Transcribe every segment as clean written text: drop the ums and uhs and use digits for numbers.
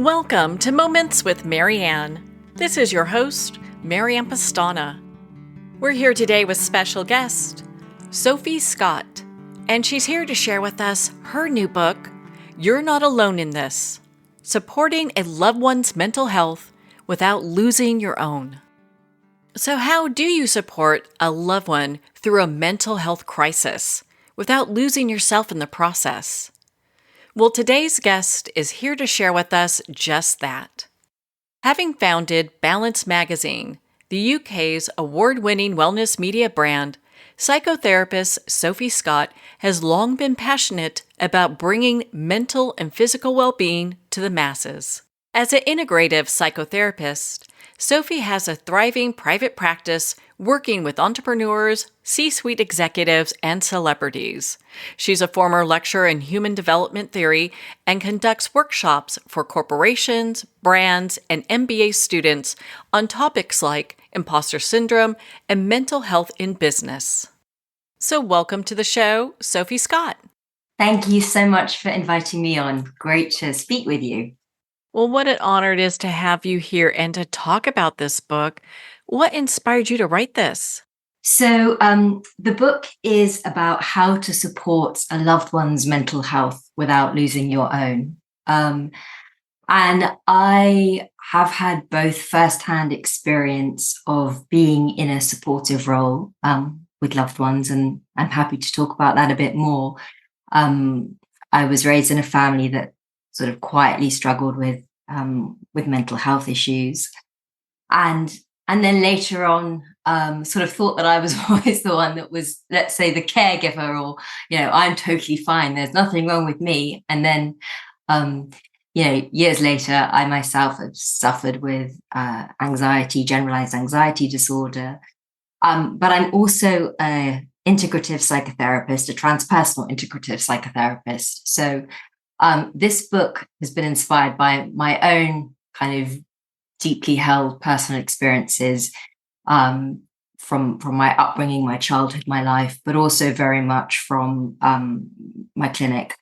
Welcome to Moments with Marianne. This is your host, Marianne Pastana. We're here today with special guest, Sophie Scott, and she's here to share with us her new book, You're Not Alone in This: Supporting a Loved One's Mental Health Without Losing Your Own. So how do you support a loved one through a mental health crisis without losing yourself in the process? Well, today's guest is here to share with us just that. Having founded Balance Magazine, the UK's award-winning wellness media brand, psychotherapist Sophie Scott has long been passionate about bringing mental and physical well-being to the masses. As an integrative psychotherapist, Sophie has a thriving private practice working with entrepreneurs, C-suite executives, and celebrities. She's a former lecturer in human development theory and conducts workshops for corporations, brands, and MBA students on topics like imposter syndrome and mental health in business. So welcome to the show, Sophie Scott. Thank you so much for inviting me on. Great to speak with you. Well, what an honor it is to have you here and to talk about this book. What inspired you to write this? So the book is about how to support a loved one's mental health without losing your own. And I have had both firsthand experience of being in a supportive role with loved ones, and I'm happy to talk about that a bit more. I was raised in a family that sort of quietly struggled with mental health issues, and then later on, sort of thought that I was always the one that was, let's say, the caregiver, or I'm totally fine. There's nothing wrong with me. And then, years later, I myself have suffered with anxiety, generalized anxiety disorder. But I'm also a integrative psychotherapist, a transpersonal integrative psychotherapist. So this book has been inspired by my own kind of deeply held personal experiences from my upbringing, my childhood, my life, but also very much from my clinic.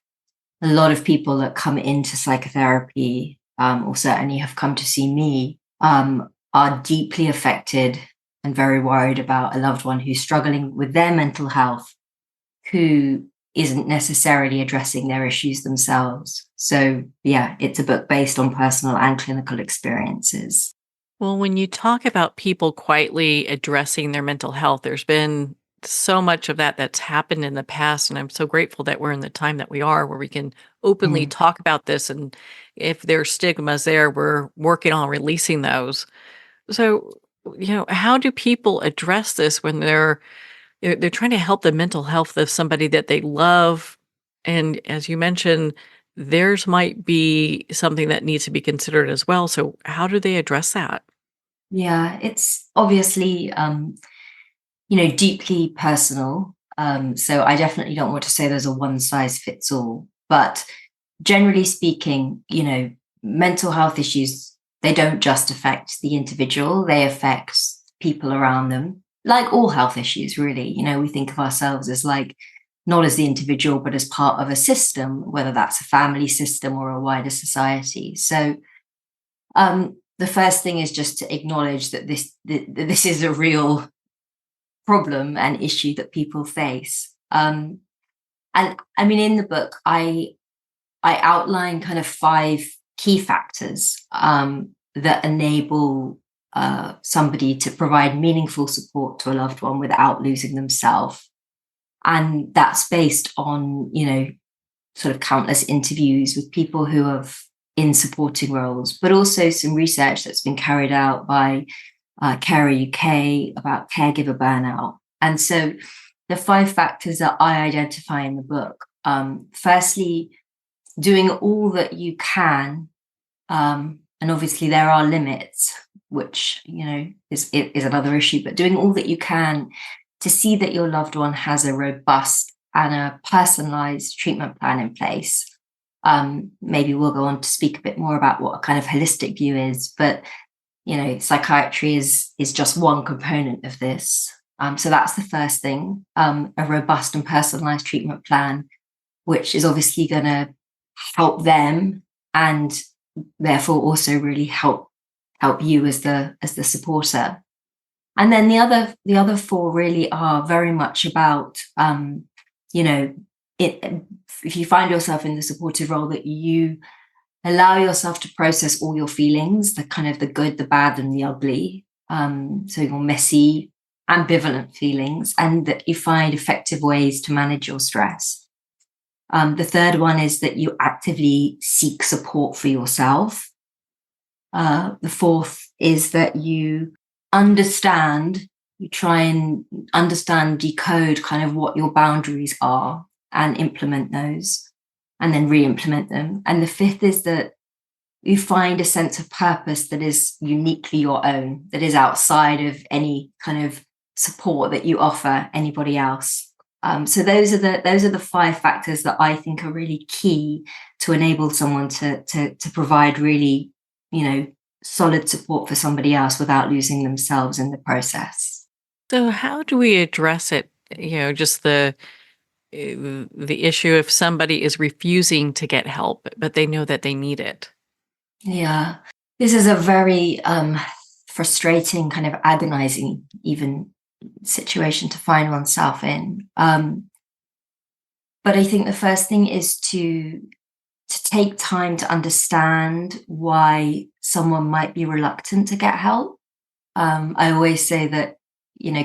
A lot of people that come into psychotherapy, or certainly have come to see me, are deeply affected and very worried about a loved one who's struggling with their mental health, who isn't necessarily addressing their issues themselves. So yeah, it's a book based on personal and clinical experiences. Well, when you talk about people quietly addressing their mental health, there's been so much of that that's happened in the past. And I'm so grateful that we're in the time that we are, where we can openly talk about this. And if there's stigmas there, we're working on releasing those. So, how do people address this when they're trying to help the mental health of somebody that they love? And as you mentioned, theirs might be something that needs to be considered as well. So how do they address that? Yeah, it's obviously, deeply personal. So I definitely don't want to say there's a one size fits all. But generally speaking, mental health issues, they don't just affect the individual, they affect people around them. Like all health issues, really. We think of ourselves as like, not as the individual, but as part of a system, whether that's a family system or a wider society. So the first thing is just to acknowledge that this is a real problem and issue that people face. And I mean, in the book, I outline kind of 5 key factors that enable somebody to provide meaningful support to a loved one without losing themselves. And that's based on, sort of countless interviews with people who have in supporting roles, but also some research that's been carried out by Carer UK about caregiver burnout. And so the 5 factors that I identify in the book, firstly, doing all that you can, and obviously there are limits, which, is another issue, but doing all that you can to see that your loved one has a robust and a personalized treatment plan in place. Maybe we'll go on to speak a bit more about what a kind of holistic view is, but psychiatry is just one component of this. So that's the first thing, a robust and personalized treatment plan, which is obviously going to help them and therefore also really help you as the supporter. And then the other four really are very much about, you know, if you find yourself in the supportive role, that you allow yourself to process all your feelings, the kind of the good, the bad, and the ugly. So your messy, ambivalent feelings, and that you find effective ways to manage your stress. The third one is that you actively seek support for yourself. The fourth is that you try and understand, decode kind of what your boundaries are and implement those, and then re-implement them. And the fifth is that you find a sense of purpose that is uniquely your own, that is outside of any kind of support that you offer anybody else. So those are the 5 factors that I think are really key to enable someone to provide really, solid support for somebody else without losing themselves in the process. So how do we address it? Just the issue if somebody is refusing to get help, but they know that they need it. Yeah, this is a very frustrating, kind of agonizing even situation to find oneself in. But I think the first thing is to take time to understand why someone might be reluctant to get help. I always say that,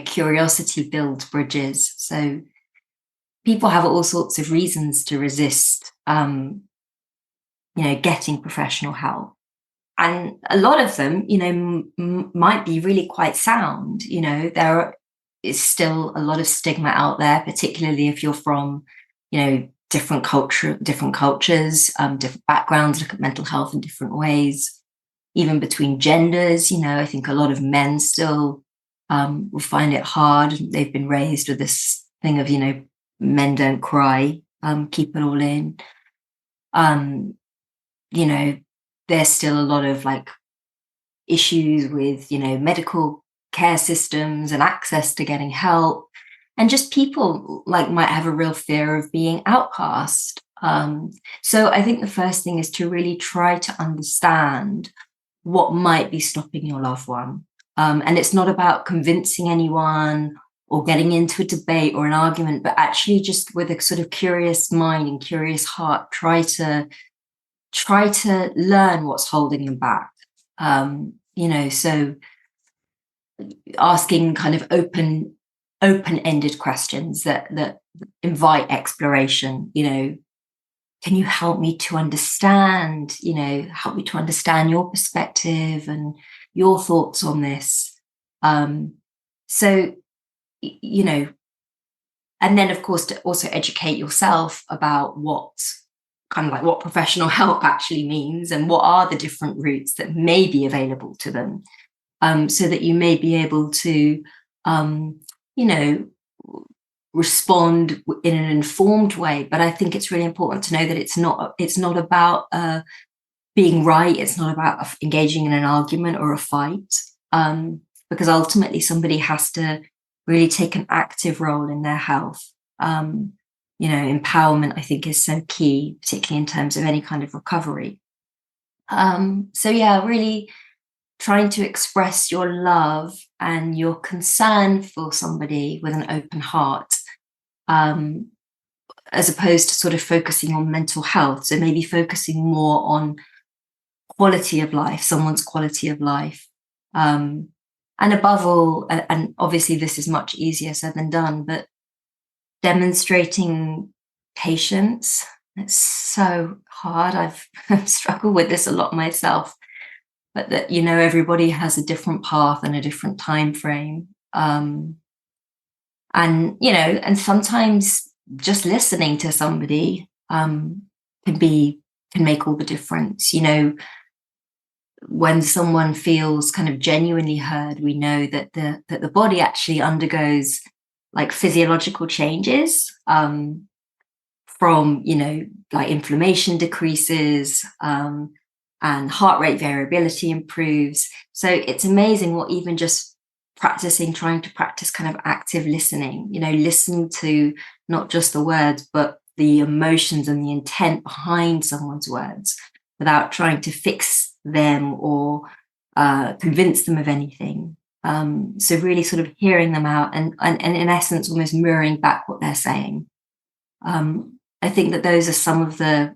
curiosity builds bridges. So people have all sorts of reasons to resist, getting professional help. And a lot of them, might be really quite sound. There is still a lot of stigma out there, particularly if you're from, different cultures, different backgrounds, look at mental health in different ways, even between genders. I think a lot of men still will find it hard. They've been raised with this thing of, men don't cry, keep it all in. There's still a lot of issues with, medical care systems and access to getting help. And just people might have a real fear of being outcast. So I think the first thing is to really try to understand what might be stopping your loved one. And it's not about convincing anyone or getting into a debate or an argument, but actually just with a sort of curious mind and curious heart, try to learn what's holding them back. So asking kind of open-ended questions that invite exploration. Can you help me to understand, help me to understand your perspective and your thoughts on this? And then of course to also educate yourself about what professional help actually means and what are the different routes that may be available to them, so that you may be able to, respond in an informed way. But I think it's really important to know that it's not about being right. It's not about engaging in an argument or a fight, because ultimately somebody has to really take an active role in their health. Empowerment, I think, is so key, particularly in terms of any kind of recovery. Really trying to express your love and your concern for somebody with an open heart, as opposed to sort of focusing on mental health. So maybe focusing more on quality of life, someone's quality of life. And above all, and obviously this is much easier said than done, but demonstrating patience. It's so hard. I've struggled with this a lot myself, but that, everybody has a different path and a different time frame. And sometimes just listening to somebody can make all the difference. When someone feels kind of genuinely heard, we know that the body actually undergoes physiological changes, from, inflammation decreases, and heart rate variability improves. So it's amazing what even just trying to practice kind of active listening, listen to not just the words, but the emotions and the intent behind someone's words, without trying to fix them or convince them of anything. So really sort of hearing them out and in essence almost mirroring back what they're saying. I think that those are some of the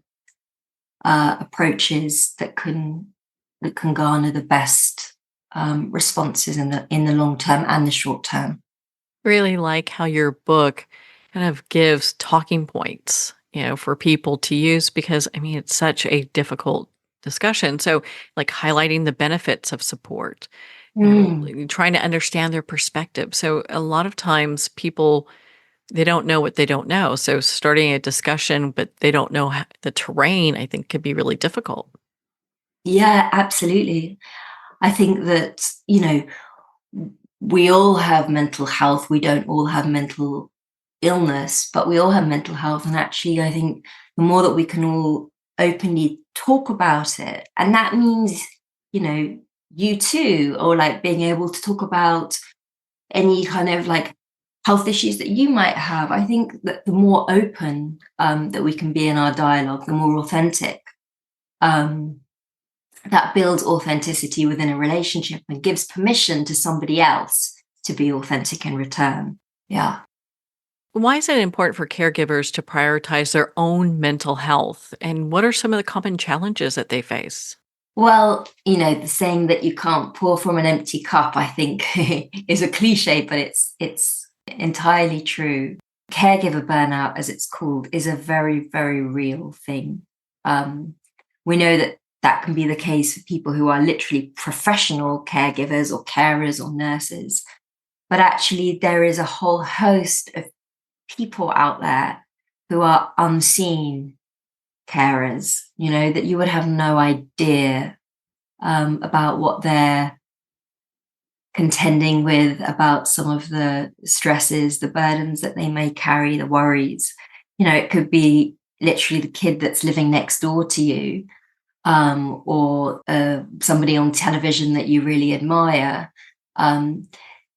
approaches that can garner the best responses in the long term and the short term. Really like how your book kind of gives talking points, for people to use because I mean it's such a difficult discussion. So like highlighting the benefits of support, trying to understand their perspective. So a lot of times people they don't know what they don't know. So starting a discussion but they don't know the terrain, I think could be really difficult. Yeah, absolutely. I think that, we all have mental health. We don't all have mental illness, but we all have mental health. And actually, I think the more that we can all openly talk about it, and that means, you too, or like being able to talk about any kind of like health issues that you might have. I think that the more open that we can be in our dialogue, the more authentic. That builds authenticity within a relationship and gives permission to somebody else to be authentic in return. Yeah. Why is it important for caregivers to prioritize their own mental health? And what are some of the common challenges that they face? Well, the saying that you can't pour from an empty cup, I think, is a cliche, but it's entirely true. Caregiver burnout, as it's called, is a very, very real thing. We know that can be the case for people who are literally professional caregivers or carers or nurses. But actually, there is a whole host of people out there who are unseen carers, that you would have no idea about what they're contending with, about some of the stresses, the burdens that they may carry, the worries. It could be literally the kid that's living next door to you, or somebody on television that you really admire.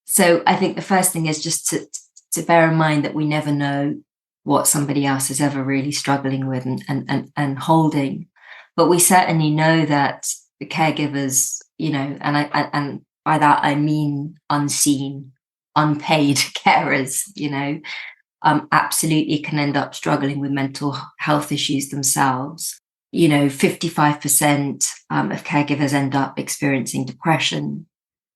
So I think the first thing is just to bear in mind that we never know what somebody else is ever really struggling with and holding. But we certainly know that the caregivers, and by that I mean unseen, unpaid carers, absolutely can end up struggling with mental health issues themselves. 55% of caregivers end up experiencing depression.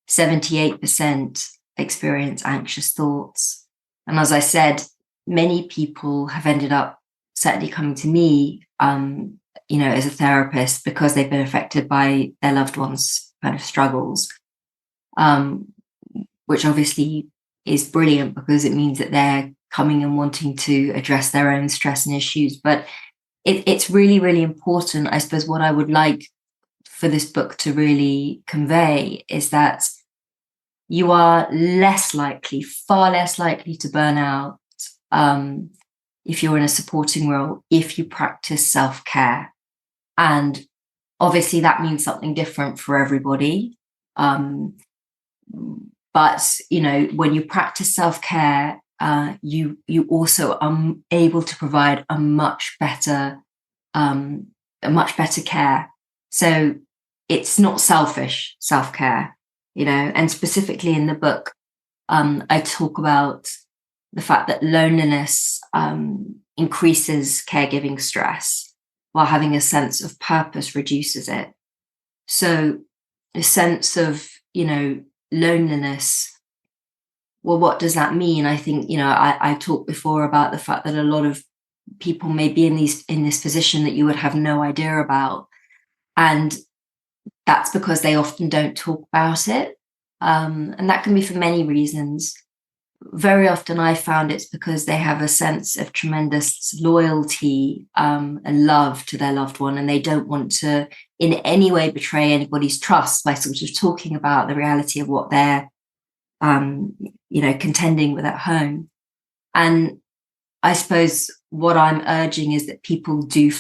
78% experience anxious thoughts. And as I said, many people have ended up certainly coming to me, as a therapist because they've been affected by their loved ones' kind of struggles, which obviously is brilliant because it means that they're coming and wanting to address their own stress and issues. But it's really, really important. I suppose what I would like for this book to really convey is that you are less likely, far less likely to burn out if you're in a supporting role, if you practice self-care. And obviously that means something different for everybody. But, when you practice self-care, you also are able to provide a much better care. So it's not selfish self-care, and specifically in the book, I talk about the fact that loneliness increases caregiving stress, while having a sense of purpose reduces it. So a sense of, loneliness, well, what does that mean? I think, I talked before about the fact that a lot of people may be in this position that you would have no idea about. And that's because they often don't talk about it. And that can be for many reasons. Very often I found it's because they have a sense of tremendous loyalty and love to their loved one, and they don't want to in any way betray anybody's trust by sort of talking about the reality of what they're contending with at home. And I suppose what I'm urging is that people do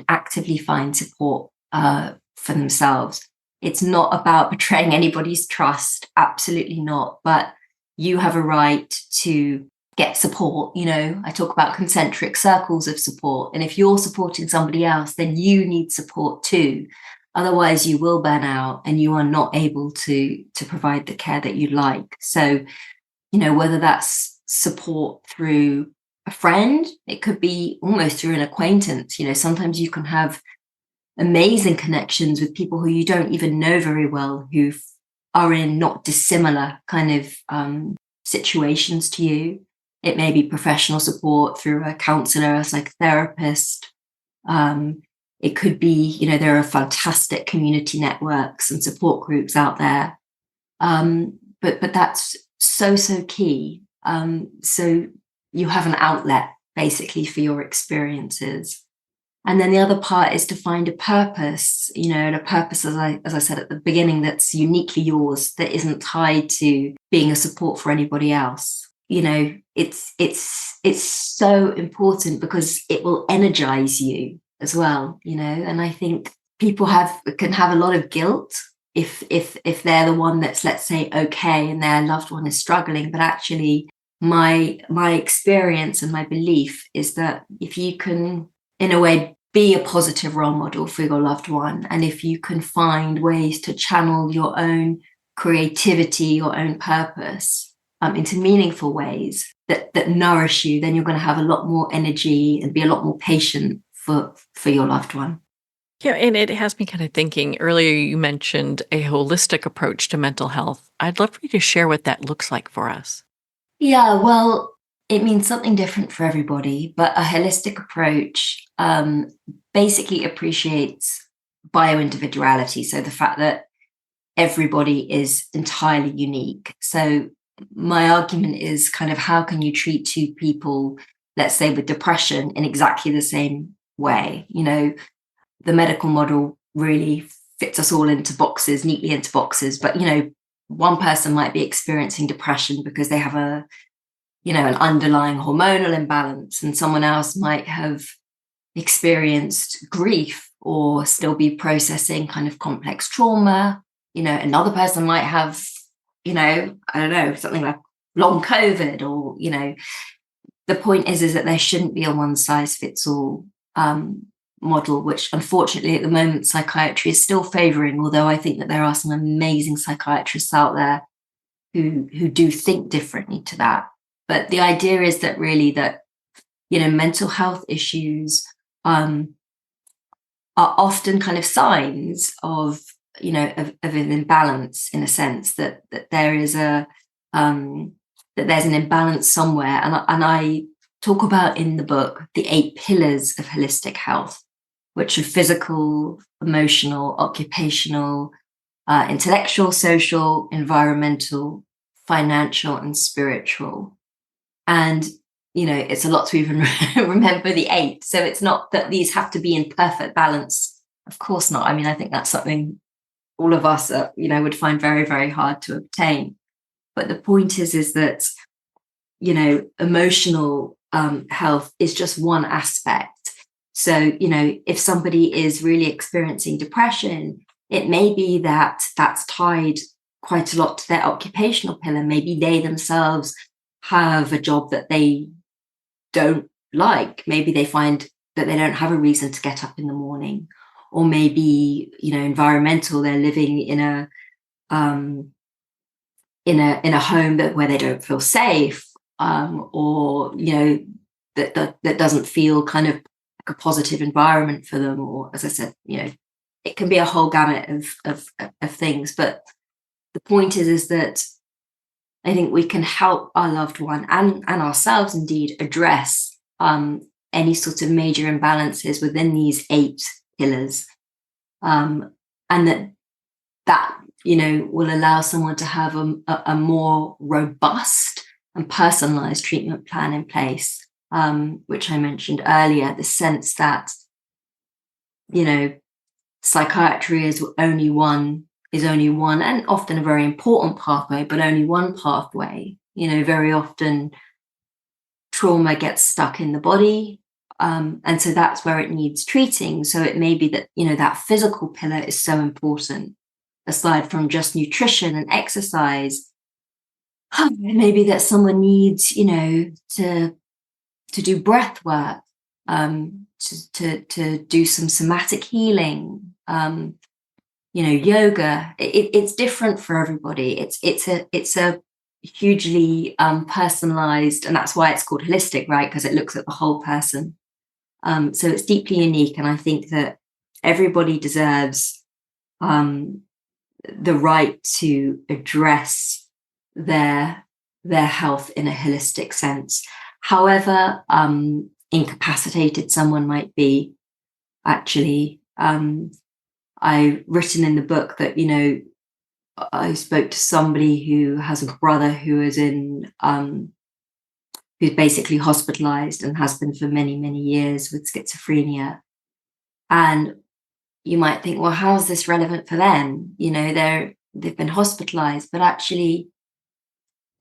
actively find support for themselves. It's not about betraying anybody's trust, absolutely not. But you have a right to get support. I talk about concentric circles of support. And if you're supporting somebody else, then you need support too. Otherwise, you will burn out and you are not able to provide the care that you'd like. So, whether that's support through a friend, it could be almost through an acquaintance. Sometimes you can have amazing connections with people who you don't even know very well, who are in not dissimilar kind of situations to you. It may be professional support through a counselor, a psychotherapist. It could be, there are fantastic community networks and support groups out there. But that's so key. So you have an outlet basically for your experiences. And then the other part is to find a purpose, and a purpose, as I said at the beginning, that's uniquely yours, that isn't tied to being a support for anybody else. It's so important because it will energize you as well, and I think people can have a lot of guilt if they're the one that's, let's say, okay, and their loved one is struggling. But actually, my experience and my belief is that if you can, in a way, be a positive role model for your loved one, and if you can find ways to channel your own creativity, your own purpose into meaningful ways that nourish you, then you're going to have a lot more energy and be a lot more patient for your loved one. Yeah, and it has me kind of thinking. Earlier, you mentioned a holistic approach to mental health. I'd love for you to share what that looks like for us. Yeah, well, it means something different for everybody, but a holistic approach basically appreciates bioindividuality. So the fact that everybody is entirely unique. So my argument is kind of, how can you treat two people, let's say with depression, in exactly the same way? The medical model really fits us all neatly into boxes. But, one person might be experiencing depression because they have an underlying hormonal imbalance, and someone else might have experienced grief or still be processing kind of complex trauma. Another person might have, I don't know, something like long COVID, or, the point is that there shouldn't be a one size fits all model, which unfortunately at the moment psychiatry is still favoring, although I think that there are some amazing psychiatrists out there who do think differently to that. But the idea is that really that, mental health issues are often kind of signs of an imbalance, in a sense that there is that there's an imbalance somewhere. And I talk about in the book the 8 pillars of holistic health, which are physical, emotional, occupational, intellectual, social, environmental, financial, and spiritual. And, it's a lot to even remember the 8. So it's not that these have to be in perfect balance. Of course not. I mean, I think that's something all of us, would find very, very hard to obtain. But the point is that, emotional health is just one aspect. So, if somebody is really experiencing depression, it may be that that's tied quite a lot to their occupational pillar. Maybe they themselves have a job that they don't like. Maybe they find that they don't have a reason to get up in the morning. Or maybe, environmental, they're living in a home where they don't feel safe, or that doesn't feel kind of like a positive environment for them. Or, as I said, it can be a whole gamut of things. But the point is that I think we can help our loved one and ourselves indeed address any sort of major imbalances within these 8 pillars, and that will allow someone to have a more robust and personalized treatment plan in place, which I mentioned earlier. The sense that psychiatry is only one, and often a very important pathway, but only one pathway. Very often trauma gets stuck in the body. And so that's where it needs treating. So it may be that, that physical pillar is so important. Aside from just nutrition and exercise, maybe that someone needs, to do breath work, to do some somatic healing, yoga. It's different for everybody. It's a hugely personalized, and that's why it's called holistic, right? Because it looks at the whole person. So it's deeply unique, and I think that everybody deserves the right to address their health in a holistic sense. However incapacitated someone might be, actually. I've written in the book that, I spoke to somebody who has a brother who is who's basically hospitalized and has been for many, many years with schizophrenia. And you might think, well, how is this relevant for them? They've been hospitalized, but actually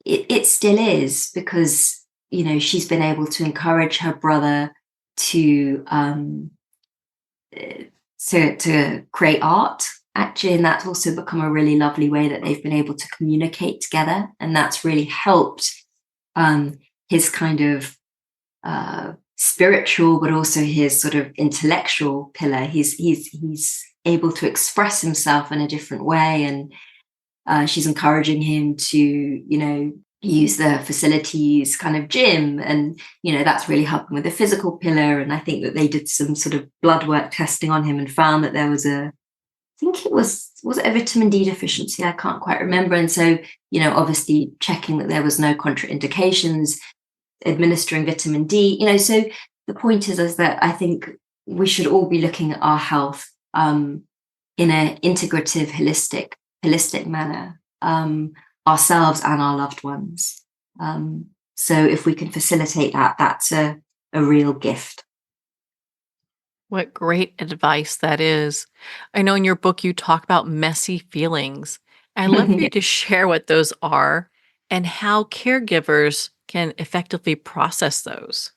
it still is, because, she's been able to encourage her brother to create art, actually, and that's also become a really lovely way that they've been able to communicate together, and that's really helped his kind of spiritual, but also his sort of intellectual pillar. He's able to express himself in a different way, and she's encouraging him to use the facilities kind of gym, and that's really helping with the physical pillar. And I think that they did some sort of blood work testing on him and found that there was I think it was it a vitamin D deficiency? I can't quite remember. And so, obviously checking that there was no contraindications, administering vitamin D, so the point is that I think we should all be looking at our health in an integrative, holistic manner, ourselves and our loved ones. So if we can facilitate that, that's a real gift. What great advice that is. I know in your book you talk about messy feelings. I'd love for you to share what those are and how caregivers can effectively process those.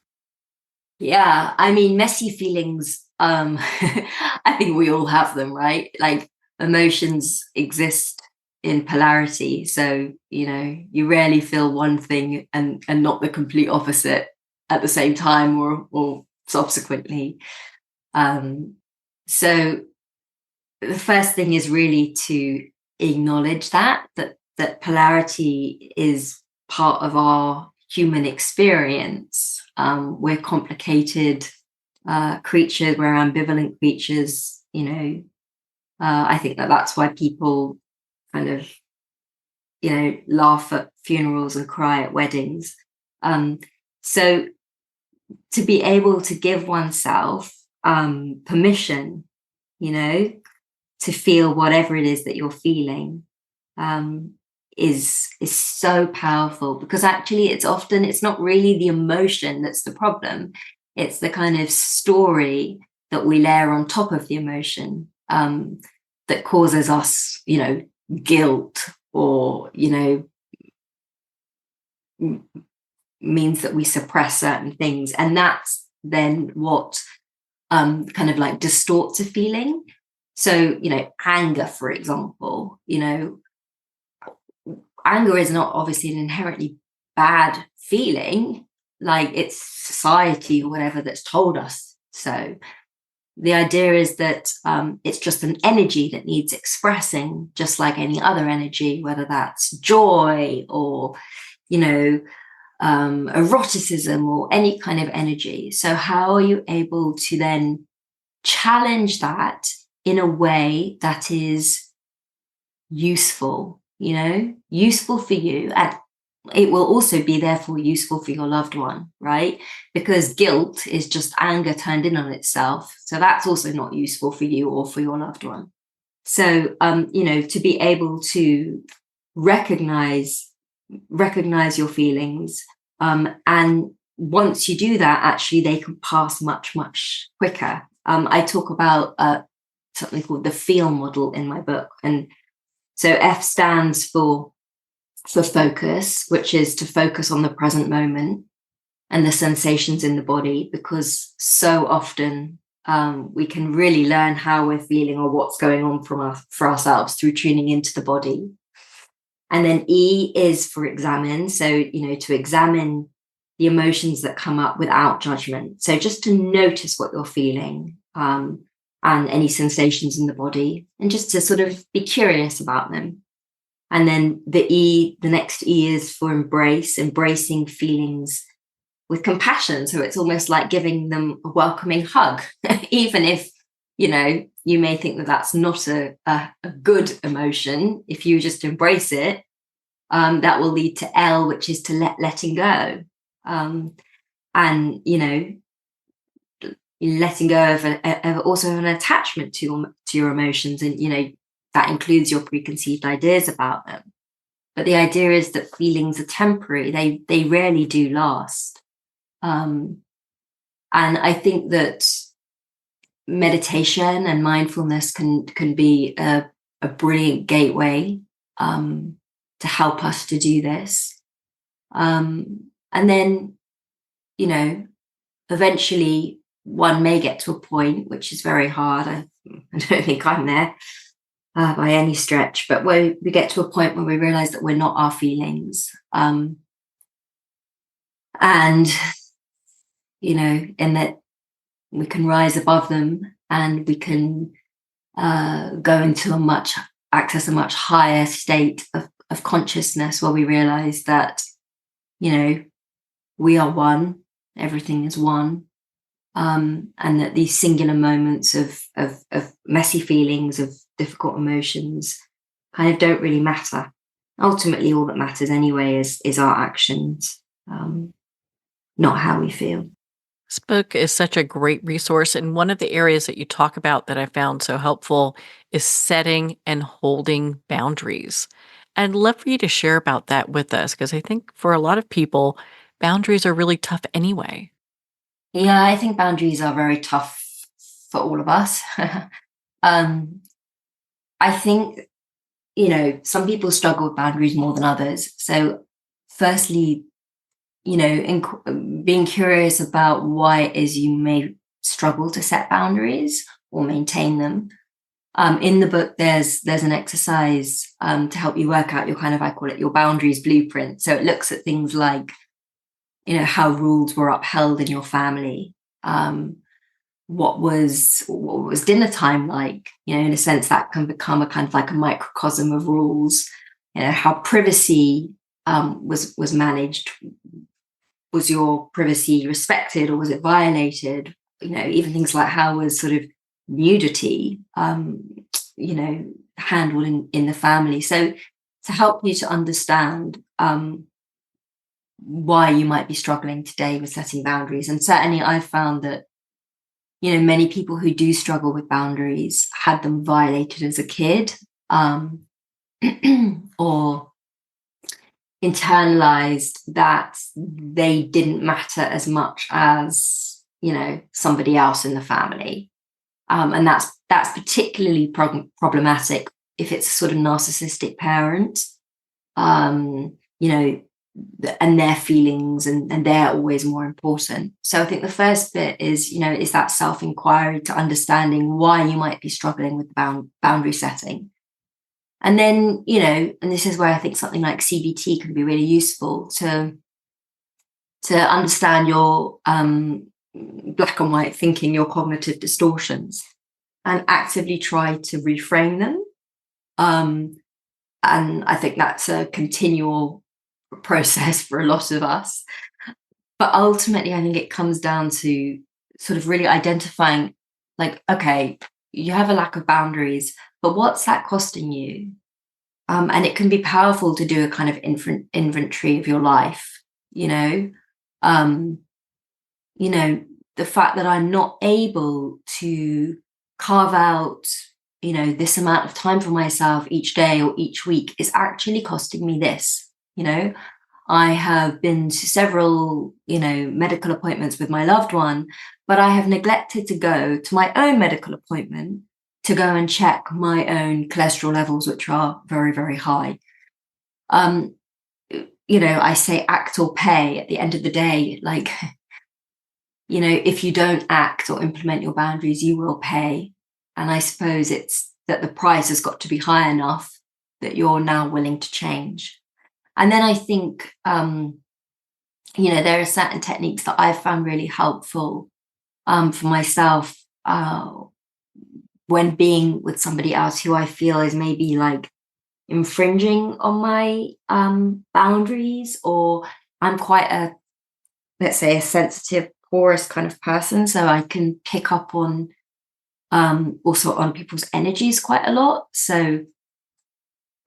Yeah, I mean, messy feelings, I think we all have them, right? Like, emotions exist in polarity. So, you rarely feel one thing and not the complete opposite at the same time, or subsequently. So the first thing is really to acknowledge that polarity is part of our human experience. We're complicated creatures, we're ambivalent creatures. I think that's why people kind of laugh at funerals and cry at weddings. So to be able to give oneself permission, to feel whatever it is that you're feeling, is so powerful, because actually it's not really the emotion that's the problem. It's the kind of story that we layer on top of the emotion, that causes us, guilt, or, means that we suppress certain things. And that's then what kind of like distorts a feeling. So, anger, for example, anger is not obviously an inherently bad feeling. Like, it's society or whatever that's told us so. The idea is that it's just an energy that needs expressing, just like any other energy, whether that's joy or, eroticism or any kind of energy. So how are you able to then challenge that in a way that is useful, useful for you, and it will also be therefore useful for your loved one, right? Because guilt is just anger turned in on itself. So that's also not useful for you or for your loved one. So, to be able to recognize your feelings, and once you do that, actually they can pass much, much quicker. I talk about something called the feel model in my book, and so F stands for focus, which is to focus on the present moment and the sensations in the body, because so often we can really learn how we're feeling or what's going on for ourselves through tuning into the body. And then E is for examine. So, to examine the emotions that come up without judgment. So just to notice what you're feeling, and any sensations in the body, and just to sort of be curious about them. And then the next E is for embrace, embracing feelings with compassion. So it's almost like giving them a welcoming hug, even if, you may think that that's not a good emotion. If you just embrace it, that will lead to L, which is to letting go. And, letting go of also an attachment to your emotions. And, that includes your preconceived ideas about them. But the idea is that feelings are temporary. They rarely do last. And I think that meditation and mindfulness can be a brilliant gateway to help us to do this. And then, eventually one may get to a point, which is very hard. I don't think I'm there by any stretch, but where we get to a point where we realize that we're not our feelings. And, in that we can rise above them, and we can access a much higher state of consciousness, where we realize that, we are one, everything is one. And that these singular moments of messy feelings, of difficult emotions, kind of don't really matter. Ultimately, all that matters anyway is our actions, not how we feel. This book is such a great resource. And one of the areas that you talk about that I found so helpful is setting and holding boundaries. And I'd love for you to share about that with us, because I think for a lot of people, boundaries are really tough anyway. Yeah, I think boundaries are very tough for all of us. I think, some people struggle with boundaries more than others. So firstly, being curious about why it is you may struggle to set boundaries or maintain them. In the book, there's an exercise to help you work out I call it your boundaries blueprint. So it looks at things like, how rules were upheld in your family. What was dinner time like? In a sense, that can become a kind of like a microcosm of rules. How privacy was managed. Was your privacy respected, or was it violated? Even things like how was sort of nudity, handled in the family. So to help you to understand why you might be struggling today with setting boundaries. And certainly I've found that, many people who do struggle with boundaries had them violated as a kid, or internalized that they didn't matter as much as, somebody else in the family. And that's particularly problematic if it's a sort of narcissistic parent, and their feelings, and they're always more important. So I think the first bit is, is that self-inquiry to understanding why you might be struggling with boundary setting. And then, and this is where I think something like CBT can be really useful to understand your black and white thinking, your cognitive distortions, and actively try to reframe them. And I think that's a continual process for a lot of us. But ultimately, I think it comes down to sort of really identifying, like, okay, you have a lack of boundaries, but what's that costing you? And it can be powerful to do a kind of inventory of your life, the fact that I'm not able to carve out, this amount of time for myself each day or each week is actually costing me this. I have been to several, medical appointments with my loved one, but I have neglected to go to my own medical appointment to go and check my own cholesterol levels, which are very, very high. I say act or pay at the end of the day. Like, if you don't act or implement your boundaries, you will pay. And I suppose it's that the price has got to be high enough that you're now willing to change. And then I think, there are certain techniques that I've found really helpful for myself when being with somebody else who I feel is maybe like infringing on my boundaries, or I'm quite let's say, a sensitive, porous kind of person. So I can pick up on also on people's energies quite a lot. So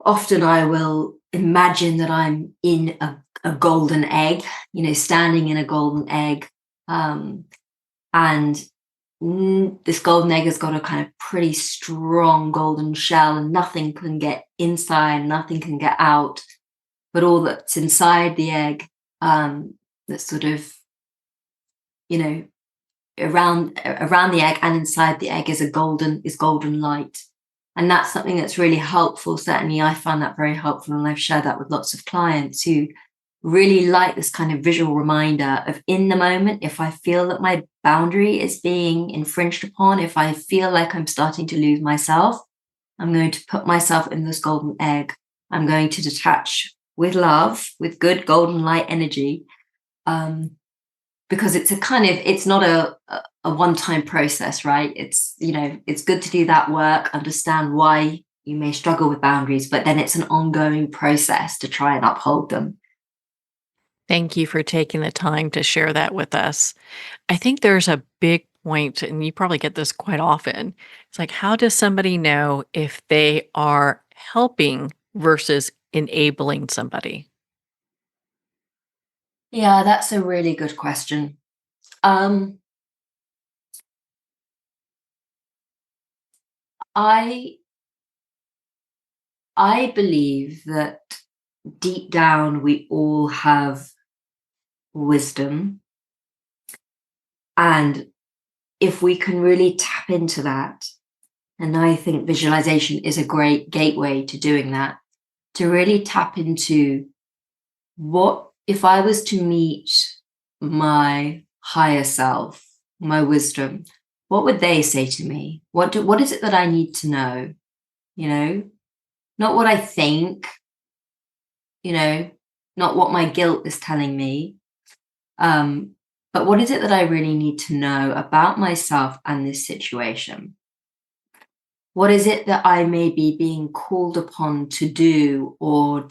often I will imagine that I'm in a golden egg, standing in a golden egg. And this golden egg has got a kind of pretty strong golden shell, and nothing can get inside, nothing can get out. But all that's inside the egg, that's sort of, around the egg and inside the egg is golden light. And that's something that's really helpful. Certainly I found that very helpful, and I've shared that with lots of clients who really like this kind of visual reminder of, in the moment, if I feel that my boundary is being infringed upon, if I feel like I'm starting to lose myself, I'm going to put myself in this golden egg. I'm going to detach with love, with good golden light energy, because it's not a one-time process, right? It's good to do that work, understand why you may struggle with boundaries, but then it's an ongoing process to try and uphold them. Thank you for taking the time to share that with us. I think there's a big point, and you probably get this quite often. It's like, how does somebody know if they are helping versus enabling somebody? Yeah, that's a really good question. I believe that deep down we all have wisdom, and if we can really tap into that, and I think visualization is a great gateway to doing that, to really tap into, what if I was to meet my higher self, my wisdom, what would they say to me? What is it that I need to know? Not what I think, not what my guilt is telling me, but what is it that I really need to know about myself and this situation? What is it that I may be being called upon to do, or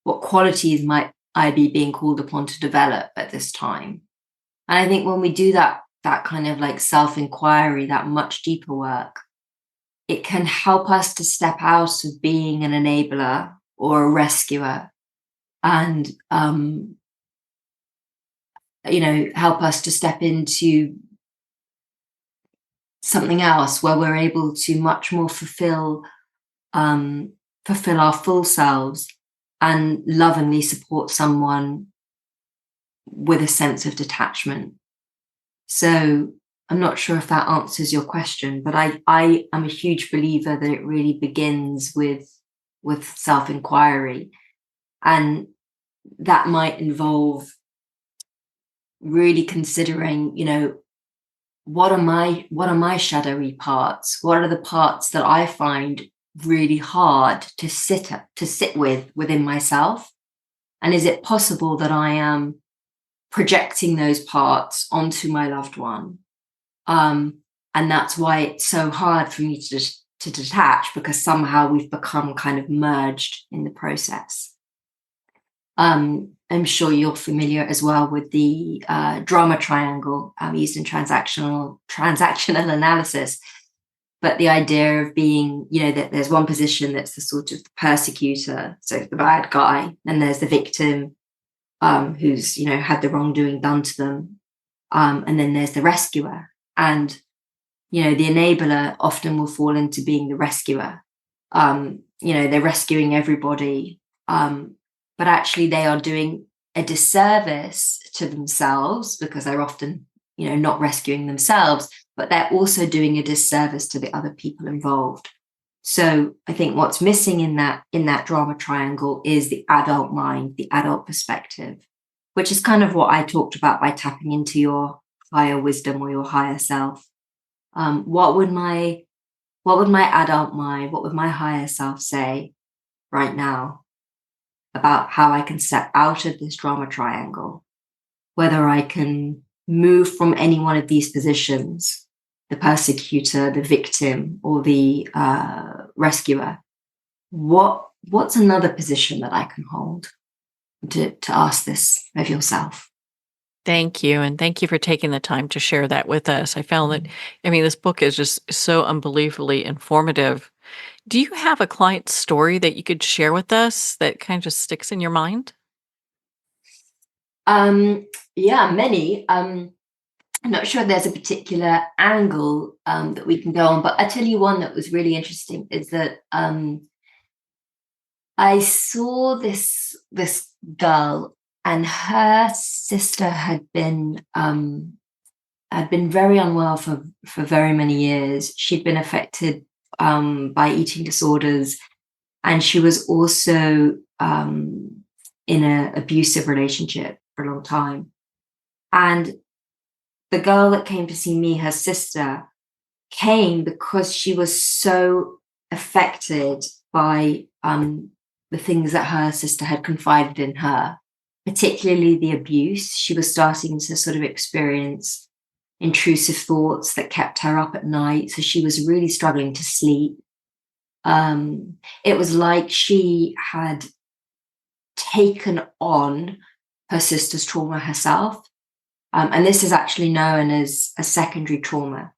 what qualities might I be being called upon to develop at this time? And I think when we do that kind of like self-inquiry, that much deeper work, it can help us to step out of being an enabler or a rescuer, and help us to step into something else where we're able to much more fulfill our full selves and lovingly support someone with a sense of detachment. So I'm not sure if that answers your question, but I am a huge believer that it really begins with self-inquiry, and that might involve really considering, what are my shadowy parts? What are the parts that I find really hard to sit with within myself? And is it possible that I am projecting those parts onto my loved one? And that's why it's so hard for me to detach, because somehow we've become kind of merged in the process. I'm sure you're familiar as well with the drama triangle used in transactional analysis. But the idea of being, that there's one position that's the sort of the persecutor, so the bad guy, and there's the victim who's, had the wrongdoing done to them. And then there's the rescuer. And, the enabler often will fall into being the rescuer. They're rescuing everybody. But actually they are doing a disservice to themselves, because they're often, not rescuing themselves, but they're also doing a disservice to the other people involved. So I think what's missing in that drama triangle is the adult mind, the adult perspective, which is kind of what I talked about by tapping into your higher wisdom or your higher self. What would my adult mind, what would my higher self say right now about how I can step out of this drama triangle, whether I can move from any one of these positions, the persecutor, the victim, or the rescuer. What's another position that I can hold? To ask this of yourself. Thank you. And thank you for taking the time to share that with us. I found that, I mean, this book is just so unbelievably informative. Do you have a client story that you could share with us that kind of just sticks in your mind? Yeah, many. I'm not sure there's a particular angle that we can go on, but I tell you one that was really interesting is that I saw this girl, and her sister had been very unwell for very many years. She'd been affected by eating disorders, and she was also in an abusive relationship for a long time. And the girl that came to see me, her sister, came because she was so affected by the things that her sister had confided in her, particularly the abuse. She was starting to sort of experience intrusive thoughts that kept her up at night. So she was really struggling to sleep. It was like she had taken on her sister's trauma herself. And this is actually known as a secondary trauma,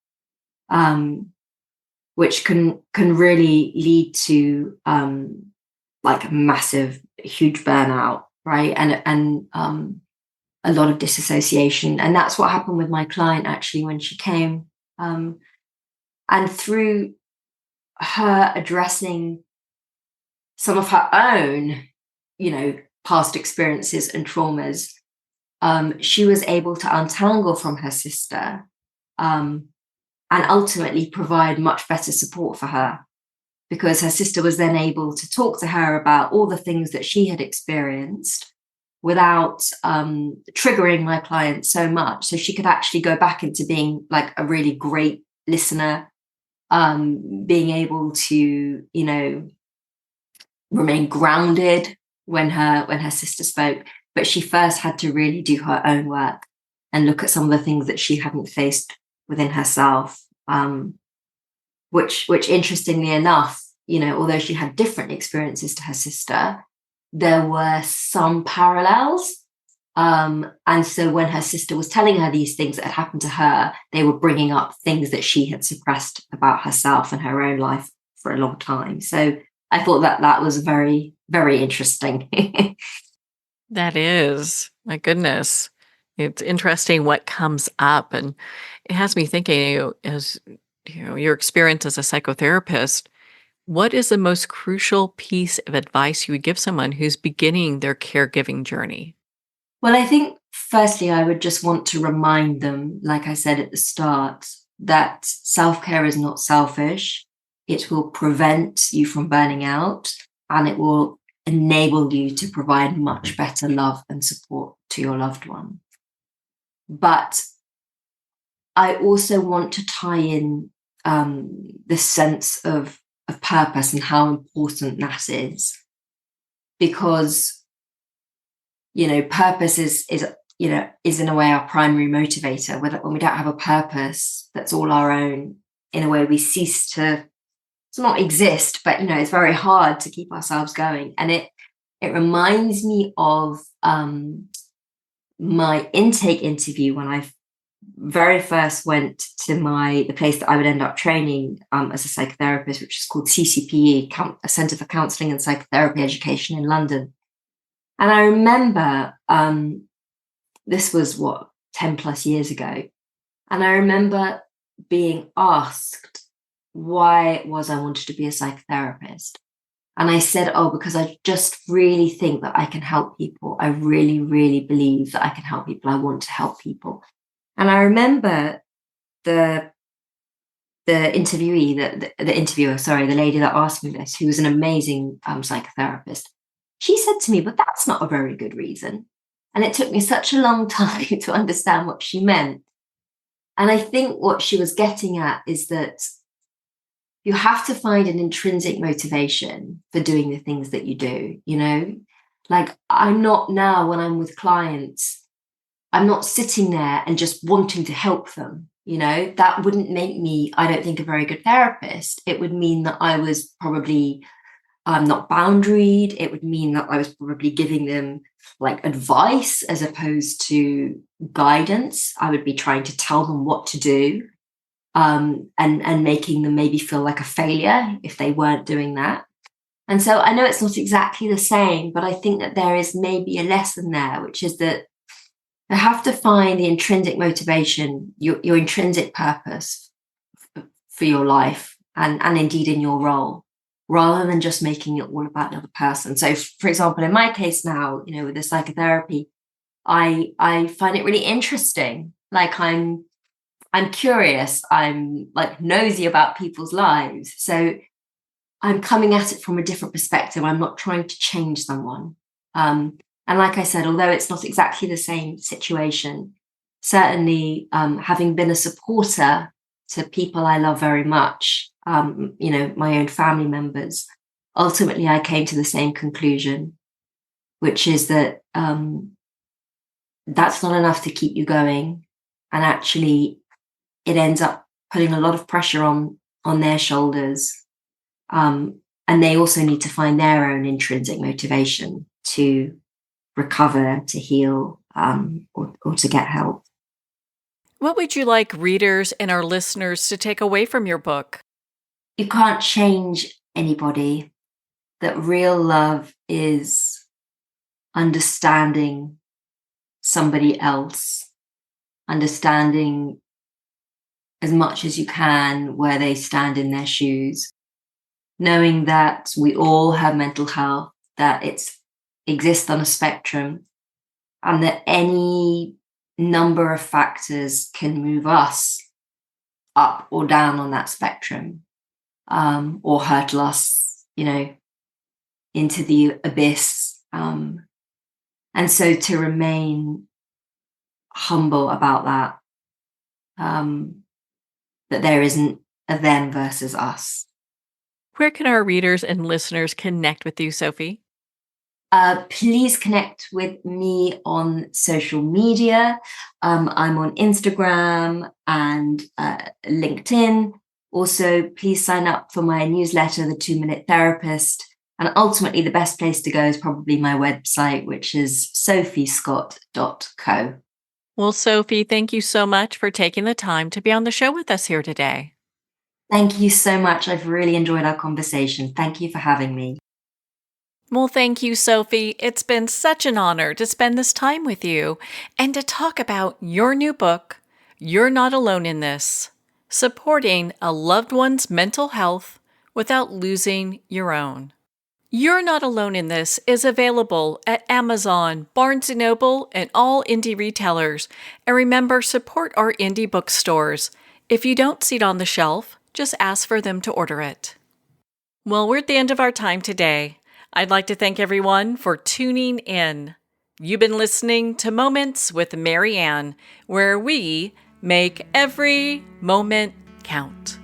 which can really lead to like a massive, huge burnout, right? And a lot of disassociation. And that's what happened with my client actually when she came. And through her addressing some of her own, past experiences and traumas, she was able to untangle from her sister and ultimately provide much better support for her, because her sister was then able to talk to her about all the things that she had experienced without triggering my client so much. So she could actually go back into being like a really great listener, being able to, remain grounded when her sister spoke. But she first had to really do her own work and look at some of the things that she hadn't faced within herself, which interestingly enough, although she had different experiences to her sister, there were some parallels. And so when her sister was telling her these things that had happened to her, they were bringing up things that she had suppressed about herself and her own life for a long time. So I thought that was very, very interesting. That is, my goodness. It's interesting what comes up, and it has me thinking, as your experience as a psychotherapist, what is the most crucial piece of advice you would give someone who's beginning their caregiving journey? Well, I think firstly, I would just want to remind them, like I said at the start, that self-care is not selfish. It will prevent you from burning out, and it will enable you to provide much better love and support to your loved one. But I also want to tie in the sense of purpose and how important that is, because purpose is in a way our primary motivator. When we don't have a purpose that's all our own, in a way we cease to not exist, but it's very hard to keep ourselves going. And it reminds me of my intake interview when I very first went to the place that I would end up training as a psychotherapist, which is called CCPE, a Centre for Counselling and Psychotherapy Education in London. And I remember this was 10 plus years ago. And I remember being asked why it was I wanted to be a psychotherapist. And I said, because I just really think that I can help people. I really, really believe that I can help people. I want to help people. And I remember the interviewee, the interviewer, sorry, the lady that asked me this, who was an amazing psychotherapist. She said to me, but that's not a very good reason. And it took me such a long time to understand what she meant. And I think what she was getting at is that you have to find an intrinsic motivation for doing the things that you do, you know? Like, I'm not now, when I'm with clients, I'm not sitting there and just wanting to help them, you know? That wouldn't make me, I don't think, a very good therapist. It would mean that I was probably not boundaried. It would mean that I was probably giving them like advice as opposed to guidance. I would be trying to tell them what to do, and making them maybe feel like a failure if they weren't doing that. And so I know it's not exactly the same, but I think that there is maybe a lesson there, which is that you have to find the intrinsic motivation, your intrinsic purpose for your life, and indeed in your role, rather than just making it all about another person. So, for example, in my case now, you know, with the psychotherapy, I find it really interesting. Like, I'm curious. I'm like nosy about people's lives. So I'm coming at it from a different perspective. I'm not trying to change someone. And like I said, although it's not exactly the same situation, certainly having been a supporter to people I love very much, you know, my own family members, ultimately I came to the same conclusion, which is that that's not enough to keep you going. And actually, it ends up putting a lot of pressure on their shoulders. And they also need to find their own intrinsic motivation to recover, to heal, or to get help. What would you like readers and our listeners to take away from your book? You can't change anybody. That real love is understanding somebody else, understanding as much as you can where they stand in their shoes, knowing that we all have mental health, that it exists on a spectrum, and that any number of factors can move us up or down on that spectrum, or hurtle us, you know, into the abyss. And so to remain humble about that, that there isn't a them versus us. Where can our readers and listeners connect with you, Sophie? Please connect with me on social media. I'm on Instagram and LinkedIn. Also, please sign up for my newsletter, The 2-Minute Therapist. And ultimately, the best place to go is probably my website, which is sophiescott.co. Well, Sophie, thank you so much for taking the time to be on the show with us here today. Thank you so much. I've really enjoyed our conversation. Thank you for having me. Well, thank you, Sophie. It's been such an honor to spend this time with you and to talk about your new book, You're Not Alone in This: Supporting a Loved One's Mental Health Without Losing Your Own. You're Not Alone in This is available at Amazon, Barnes & Noble, and all indie retailers. And remember, support our indie bookstores. If you don't see it on the shelf, just ask for them to order it. Well, we're at the end of our time today. I'd like to thank everyone for tuning in. You've been listening to Moments with Mary Ann, where we make every moment count.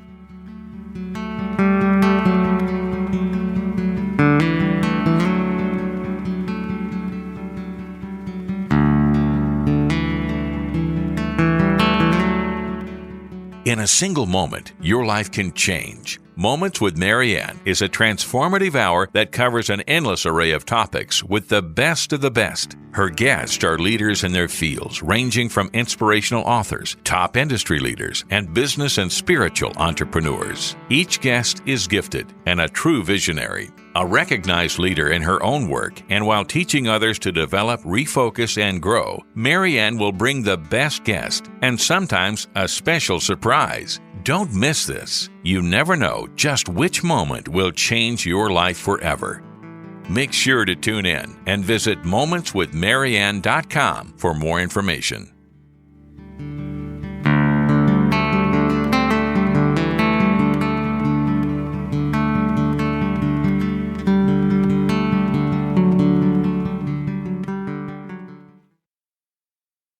In a single moment, your life can change. Moments with Mary Ann is a transformative hour that covers an endless array of topics with the best of the best. Her guests are leaders in their fields, ranging from inspirational authors, top industry leaders, and business and spiritual entrepreneurs. Each guest is gifted and a true visionary, a recognized leader in her own work, and while teaching others to develop, refocus, and grow, Mary Ann will bring the best guest and sometimes a special surprise. Don't miss this. You never know just which moment will change your life forever. Make sure to tune in and visit momentswithmaryann.com for more information.